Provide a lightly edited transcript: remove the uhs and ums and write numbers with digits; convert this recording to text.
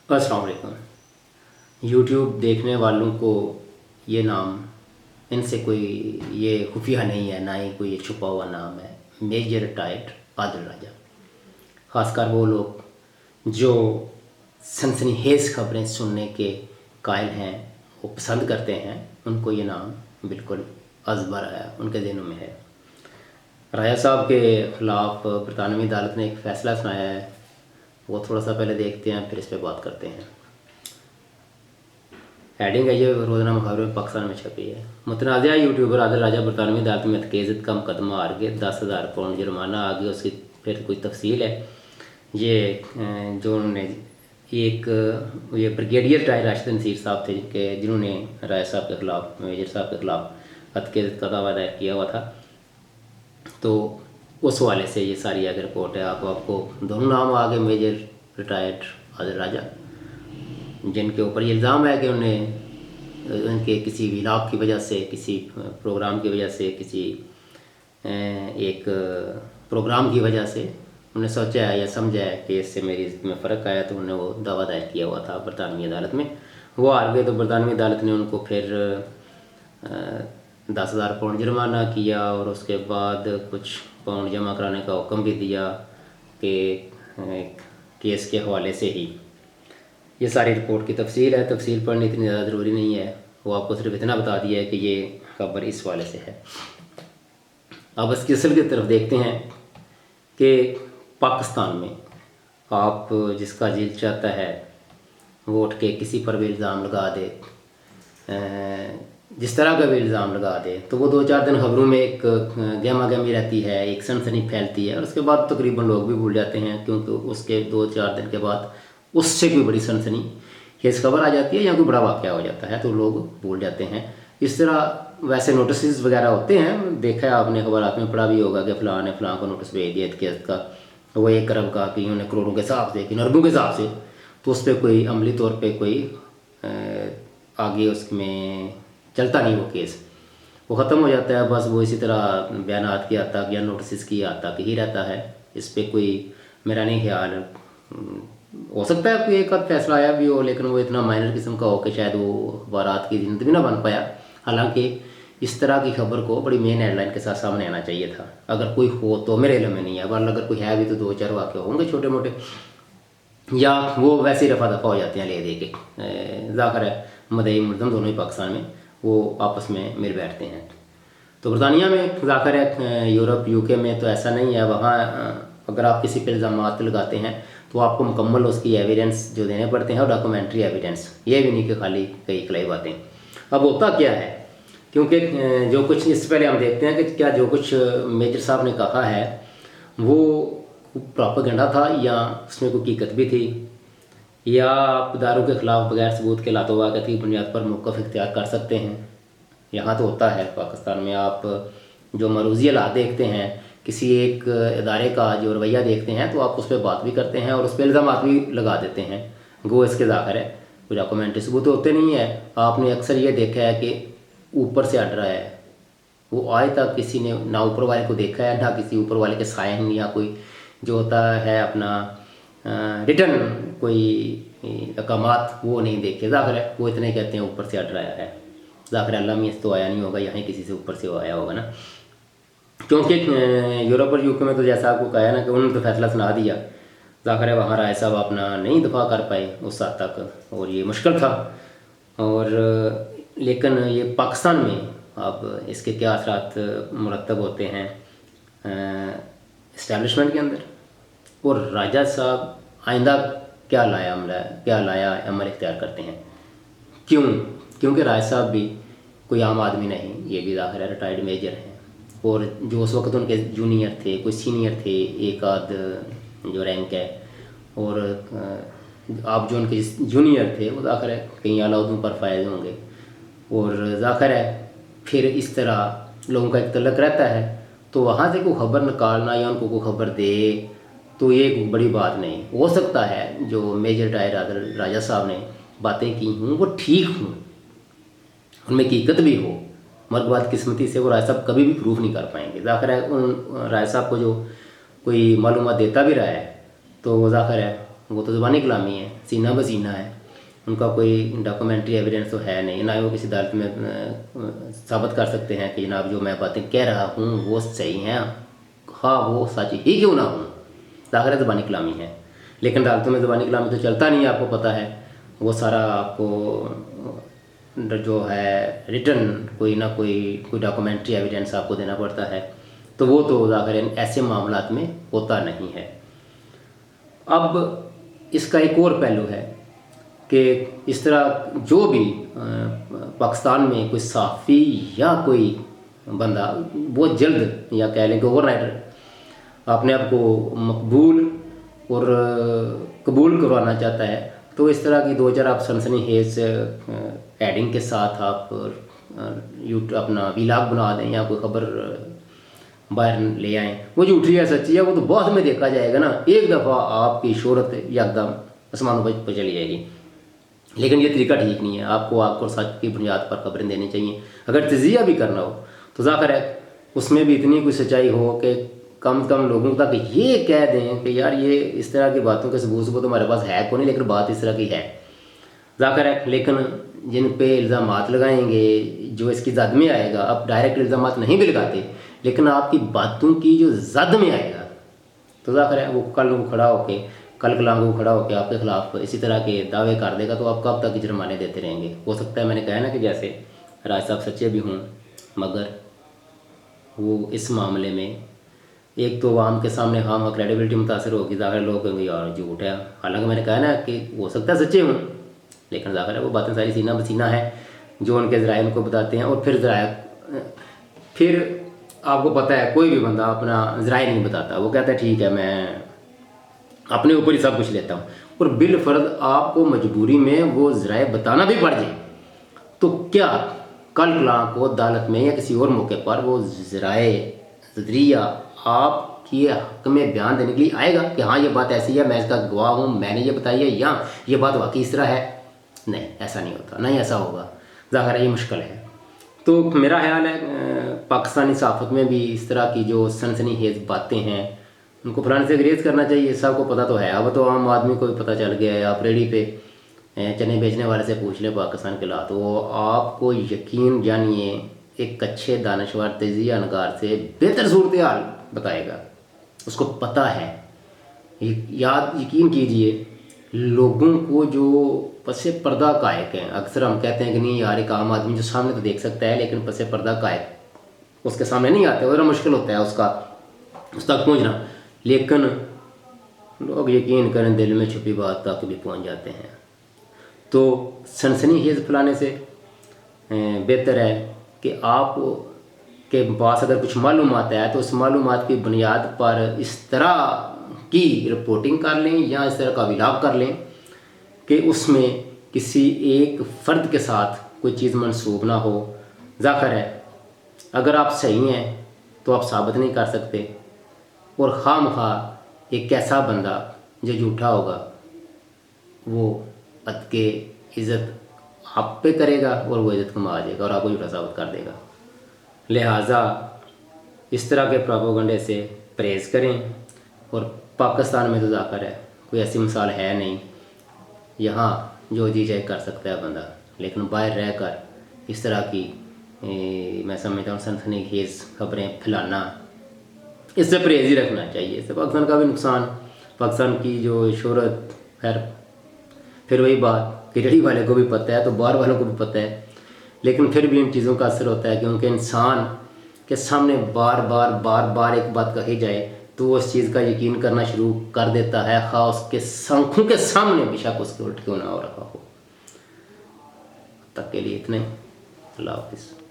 अस्सलाम वालेकुम। यूट्यूब देखने वालों को ये नाम, इनसे कोई ये खुफिया नहीं है, ना ही कोई ये छुपा हुआ नाम है। मेजर रिटायर्ड आदिल राजा। ख़ासकर वो लोग जो सनसनीखेज़ खबरें सुनने के कायल हैं, वो पसंद करते हैं, उनको ये नाम बिल्कुल अज़बर है, उनके दिनों में है। राजा साहब के ख़िलाफ़ बरतानवी अदालत ने एक फ़ैसला सुनाया है, वो थोड़ा सा पहले देखते हैं, फिर इस पर बात करते हैं। हेडिंग है ये रोज़ाना मुहावरे में पाकिस्तान में छपी है। मुतनाज़ा यूट्यूबर आदिल राजा बरतानवी अदालत में तकेज़त का मुकदमा हार गए, 10,000 पाउंड जुर्माना आ गया। उसकी फिर कोई तफसील है ये जो उन्होंने एक ये ब्रिगेडियर टायर राशिद नसीर साहब थे कि जिन्होंने राय साहब के ख़िलाफ़, मेजर साहब के ख़िलाफ़ तकेज़त का दावा दायर किया हुआ था। तो उस हवाले से ये सारी अगर रिपोर्ट है। आपको दोनों नाम आ गए, मेजर रिटायर्ड आदिल राजा, जिनके ऊपर ये इल्ज़ाम है कि उनके किसी व्लॉग की वजह से, किसी प्रोग्राम की वजह से, किसी एक प्रोग्राम की वजह से उन्हें सोचा है या समझा है कि इससे मेरी इज़्ज़त में फ़र्क आया, तो उन्होंने वो दावा दायर किया हुआ था बरतानवी अदालत में। वो हार गए, तो बरतानवी अदालत ने उनको फिर 10,000 पाउंड जुर्माना किया और उसके बाद कुछ पाउंड जमा कराने का हुक्म भी दिया कि केस के हवाले से ही। ये सारी रिपोर्ट की तफसील है, तफसील पढ़नी इतनी ज़्यादा ज़रूरी नहीं है, वो आपको सिर्फ इतना बता दिया है कि ये खबर इस वाले से है। अब इसकी असल की तरफ देखते हैं कि पाकिस्तान में आप जिसका दिल चाहता है वो उठ के किसी पर भी इल्ज़ाम लगा दे, जिस तरह का भी इल्ज़ाम लगा दे, तो वो 2-4 दिन खबरों में एक गहमा गहमी रहती है, एक सनसनी फैलती है और उसके बाद तकरीबन लोग भी भूल जाते हैं, क्योंकि उसके 2-4 दिन के बाद उससे कोई बड़ी सनसनी केस खबर आ जाती है या कोई बड़ा वाक़या हो जाता है, तो लोग भूल जाते हैं। इस तरह वैसे नोटिस वगैरह होते हैं, देखा है आपने, खबरात में पढ़ा भी होगा कि फ़लाँ ने फ़लाँ को नोटिस भेज दिया केस का, वो 1 अरब का, कि उन्होंने करोड़ों के हिसाब से, कि अरबों के हिसाब से, तो उस पर कोई अमली तौर पर कोई आगे उसमें चलता नहीं वो केस, वो ख़त्म हो जाता है। बस वो इसी तरह बयानात किया तक या नोटिस की तक ही रहता है। इस पर कोई मेरा नहीं ख्याल, हो सकता है कोई एक आध फैसला आया भी हो, लेकिन वो इतना माइनर किस्म का हो कि शायद वो अखबारात की जिंदगी ना बन पाया। हालांकि इस तरह की खबर को बड़ी मेन हेडलाइन के साथ सामने आना चाहिए था, अगर कोई हो तो। मेरे इल्म में नहीं है, वरना अगर कोई है भी तो 2-4 वाक़े होंगे छोटे मोटे, या वो वैसे ही रफा दफा हो जाते हैं ले दे के। ज़ाहिर है मदई मुल्ज़म दोनों ही पाकिस्तान में वो आपस में मिल बैठते हैं। तो बरतानिया में ज़ाहिर है, यूरोप यूके में तो ऐसा नहीं है। वहाँ अगर आप किसी पर इल्ज़ाम लगाते हैं तो आपको मुकम्मल उसकी एविडेंस जो देने पड़ते हैं, और डॉक्यूमेंट्री एविडेंस, ये भी नहीं कि खाली कई कलाई बातें। अब होता क्या है, क्योंकि जो कुछ इससे पहले हम देखते हैं कि क्या जो कुछ मेजर साहब ने कहा है वो प्रोपेगेंडा था या उसमें कोई हकीकत भी थी, या आप दारों के ख़िलाफ़ बगैर सबूत के लातो वाक़त की बुनियाद पर मौक़िफ़ इख्तियार कर सकते हैं। यहाँ तो होता है पाकिस्तान में, आप जो मरूज़ी हालात देखते हैं, किसी एक इदारे का जो रवैया देखते हैं, तो आप उस पर बात भी करते हैं और उस पर इल्ज़ाम भी लगा देते हैं। गो इसके ज़ाहिर है कोई डॉक्यूमेंट्री सबूत होते नहीं है। आपने अक्सर ये देखा है कि ऊपर से ऑर्डर आया है, वो आए तक किसी ने ना ऊपर वाले को देखा है, ना किसी ऊपर वाले के साइन या कोई जो होता है अपना रिटर्न कोई अहकामात वो नहीं देखे। ज़ाहिर है वो इतने कहते हैं ऊपर से ऑर्डर आया है, ज़ाहिर अल्लाह में तो आया नहीं होगा, यहाँ किसी से ऊपर से आया होगा ना। क्योंकि यूरोप और यूके में तो जैसा आपको कहा ना कि उन्होंने तो फैसला सुना दिया, ज़ाहिर है वहाँ राय साहब अपना नहीं दफा कर पाए उस हद तक, और ये मुश्किल था। और लेकिन ये पाकिस्तान में अब इसके क्या असरात मुरतब होते हैं इस्टेब्लिशमेंट के अंदर, और राजा साहब आइंदा क्या लाया अमल इख्तियार करते हैं। क्यों? क्योंकि राय साहब भी कोई आम आदमी नहीं, ये भी ज़ाहिर है रिटायर्ड मेजर हैं, और जो उस वक्त उनके जूनियर थे, कोई सीनियर थे, एक आध जो रैंक है, और आप जो उनके जूनियर थे वो ज़ाहिर है कहीं आला उहदों पर फायदे होंगे, और ज़ाहिर है फिर इस तरह लोगों का एक तल्लक रहता है, तो वहाँ से कोई खबर निकालना या उनको कोई खबर दे तो ये कोई बड़ी बात नहीं। हो सकता है जो मेजर रिटायर्ड आदिल राजा साहब ने बातें की हूँ वो ठीक हूँ, उनमें हकीकत भी हो, मगर बाद किस्मती से वो राय साहब कभी भी प्रूफ नहीं कर पाएंगे। ज़ाहिर है उन राय साहब को जो कोई मालूमात देता भी रहा है तो वो ज़ाहिर है वो तो ज़ुबानी कलामी है, सीना बसीना है, उनका कोई डॉक्यूमेंट्री एविडेंस तो है नहीं, ना ही वो किसी अदालत में साबित कर सकते हैं कि जनाब जो मैं बातें कह रहा हूँ वो सही हैं, हाँ वो सच ही क्यों ना हूँ, ज़ाहिर है ज़बानी कलामी है। लेकिन अदालतों में ज़बानी कलामी तो चलता नहीं है, आपको पता है। वो सारा आपको जो है रिटन कोई ना कोई डॉक्यूमेंट्री एविडेंस आपको देना पड़ता है, तो वो तो ज़ाहिर ऐसे मामलात में होता नहीं है। अब इसका एक और पहलू है कि इस तरह जो भी पाकिस्तान में कोई सहाफ़ी या कोई बंदा बहुत जल्द या कह लें कि ओवरनाइट अपने आप को मकबूल और कबूल करवाना चाहता है, तो इस तरह की 2-4 आप सनसनीखेज एडिंग के साथ आप अपना व्लॉग बना दें या कोई खबर बाहर ले आएँ, वो झूठी है सच्ची है वो तो बाद में देखा जाएगा ना। एक दफ़ा आपकी शोहरत एकदम आसमानों पर चली जाएगी। लेकिन ये तरीका ठीक नहीं है। आपको सच की बुनियाद पर खबरें देनी चाहिए। अगर तजिया भी करना हो तो ज़ाहिर है उसमें भी इतनी कोई सच्चाई हो कि कम से कम लोगों तक ये कह दें कि यार ये इस तरह की बातों के सबूत तो हमारे पास है कौन नहीं, लेकिन बात इस तरह की है ज़ाहिर है। लेकिन जिन पे इल्ज़ामात लगाएंगे जो इसकी जद में आएगा, आप डायरेक्ट इल्ज़ामात नहीं भी लगाते लेकिन आपकी बातों की जो जद में आएगा तो ज़ाहिर है वो कल को खड़ा होके आपके ख़िलाफ़ इसी तरह के दावे कर देगा, तो आप कब तक जुर्माने देते रहेंगे। हो सकता है मैंने कहा ना कि जैसे राज साहब सच्चे भी हों, मगर वो इस मामले में एक तो आवाम के सामने हम क्रेडिबिलिटी मुतासर होगी, ज़ाहिर लोग कहेंगे यार झूठ है। हालांकि मैंने कहा ना कि हो सकता है सच्चे हों, लेकिन ज़ाहिर है वो बातें सारी सीना बसीना है जो उनके ज़राए उनको बताते हैं। और फिर आपको पता है कोई भी बंदा अपना ज़राए नहीं बताता, वो कहता है ठीक है मैं अपने ऊपर ही सब कुछ लेता हूँ, और बिलफर्ज आपको मजबूरी में वो ज़राए बताना भी पड़ जाए तो क्या कल को अदालत में या किसी और मौके पर वो ज़रिया आपके हक़ में बयान देने के लिए आएगा कि हाँ ये बात ऐसी है, मैं इसका गवाह हूँ, मैंने ये बताई है, या ये बात वाकई इस तरह है। नहीं, ऐसा नहीं होता, नहीं ऐसा होगा, ज़ाहिर है ये मुश्किल है। तो मेरा ख्याल है पाकिस्तानी सहाफ़त में भी इस तरह की जो सनसनीखेज़ बातें हैं उनको फलाने से ग्रेज़ करना चाहिए। सबको पता तो है, अब तो आम आदमी को भी पता चल गया है। आप रेडी पे चने बेचने वाले से पूछ लें पाकिस्तान के हालात, वो आपको यकीन जानिए एक अच्छे दानश्वर तजिया नगार से बेहतर सूरत हाल बताएगा। उसको पता है, यकीन कीजिए लोगों को जो पसे पर्दा कायक हैं, अक्सर हम कहते हैं कि नहीं यार एक आम आदमी जो सामने तो देख सकता है लेकिन पसे पर्दा कायक उसके सामने नहीं आते, और मुश्किल होता है उस तक पहुँचना। लेकिन लोग यकीन करें दिल में छुपी बात तक भी पहुँच जाते हैं। तो सनसनीखेज़ फैलाने से बेहतर है कि आप के पास अगर कुछ मालूमात है तो उस मालूमात की बुनियाद पर इस तरह की रिपोर्टिंग कर लें या इस तरह का व्लॉग कर लें कि उसमें किसी एक फ़र्द के साथ कोई चीज़ मंसूब ना हो। ज़ाहिर है अगर आप सही हैं तो आप साबित नहीं कर सकते, और खामखा एक ऐसा बंदा जो झूठा होगा वो अद के इज़्ज़त आप पे करेगा और वो इज़्ज़त कमा जाएगा और आपको झूठा साबित कर देगा। लिहाजा इस तरह के प्रोपेगेंडे से परहेज़ करें। और पाकिस्तान में तो ज़ाहिर है कोई ऐसी मिसाल है नहीं, यहाँ जो जी चाहे कर सकता है बंदा, लेकिन बाहर रह कर इस तरह की मैं समझता हूँ सनसनीखेज़ खबरें फैलाना, इससे परहेज़ ही रखना चाहिए। इससे पाकिस्तान का भी नुकसान, पाकिस्तान की जो शोहरत, खैर फिर वही बात कि रेडी वाले को भी पता है तो बाहर वालों को भी पता है, लेकिन फिर भी इन चीज़ों का असर होता है क्योंकि इंसान के सामने बार बार एक बात कही जाए तो वो उस चीज़ का यकीन करना शुरू कर देता है, ख़ास उसके आँखों के सामने बेशक उसके उल्ट क्यों ना हो रहा हो। तब के लिए इतना ही। अल्लाह हाफ़िज़।